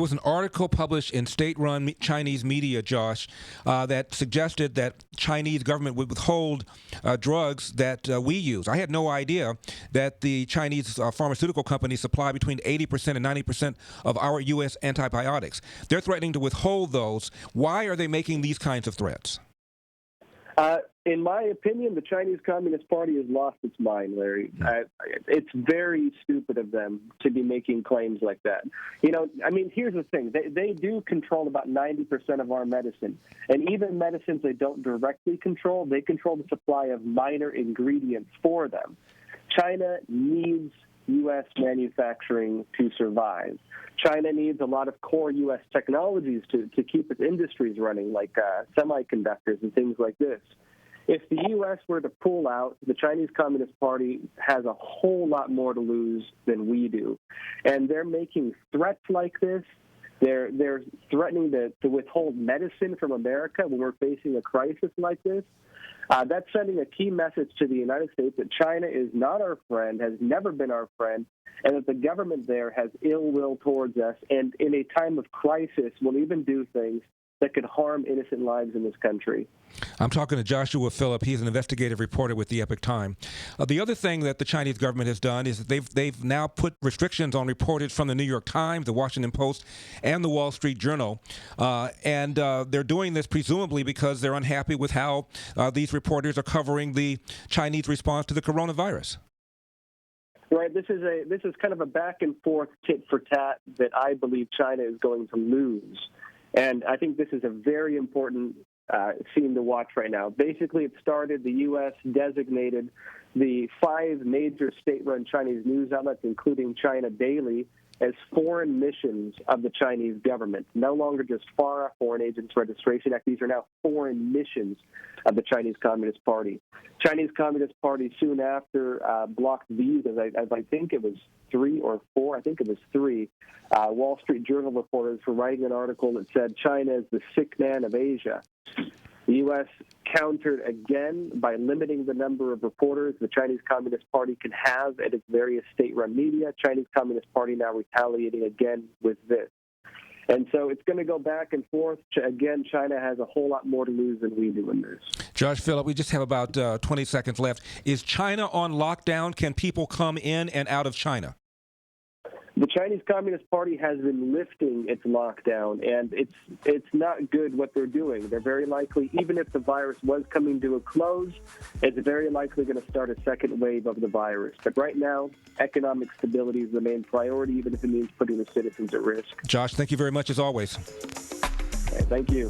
There was an article published in state-run Chinese media, Josh, that suggested that Chinese government would withhold drugs that we use. I had no idea that the Chinese pharmaceutical companies supply between 80% and 90% of our U.S. antibiotics. They're threatening to withhold those. Why are they making these kinds of threats? In my opinion, the Chinese Communist Party has lost its mind, Larry. It's very stupid of them to be making claims like that. Here's the thing. They do control about 90% of our medicine. And even medicines they don't directly control, they control the supply of minor ingredients for them. China needs U.S. manufacturing to survive. China needs a lot of core U.S. technologies to keep its industries running, like semiconductors and things like this. If the U.S. were to pull out, the Chinese Communist Party has a whole lot more to lose than we do. And they're making threats like this. They're threatening to withhold medicine from America when we're facing a crisis like this. That's sending a key message to the United States that China is not our friend, has never been our friend, and that the government there has ill will towards us, and in a time of crisis will even do things that could harm innocent lives in this country. I'm talking to Joshua Philipp. He's an investigative reporter with the Epoch Times. The other thing that the Chinese government has done is that they've now put restrictions on reporters from the New York Times, the Washington Post, and the Wall Street Journal. And they're doing this presumably because they're unhappy with how these reporters are covering the Chinese response to the coronavirus. Right. This is kind of a back and forth tit for tat that I believe China is going to lose. And I think this is a very important scene to watch right now. Basically, it started, the U.S. designated the 5 major state-run Chinese news outlets, including China Daily, as foreign missions of the Chinese government. No longer just FARA, Foreign Agents Registration Act. These are now foreign missions of the Chinese Communist Party. Chinese Communist Party soon after blocked these, as I think it was 3 or 4, I think it was 3, Wall Street Journal reporters for writing an article that said China is the sick man of Asia. The U.S. countered again by limiting the number of reporters the Chinese Communist Party can have at its various state-run media. Chinese Communist Party now retaliating again with this. And so it's going to go back and forth. Again, China has a whole lot more to lose than we do in this. Josh Philipp, we just have about 20 seconds left. Is China on lockdown? Can people come in and out of China? The Chinese Communist Party has been lifting its lockdown, and it's not good what they're doing. They're very likely, even if the virus was coming to a close, it's very likely going to start a second wave of the virus. But right now, economic stability is the main priority, even if it means putting the citizens at risk. Josh, thank you very much as always. Thank you.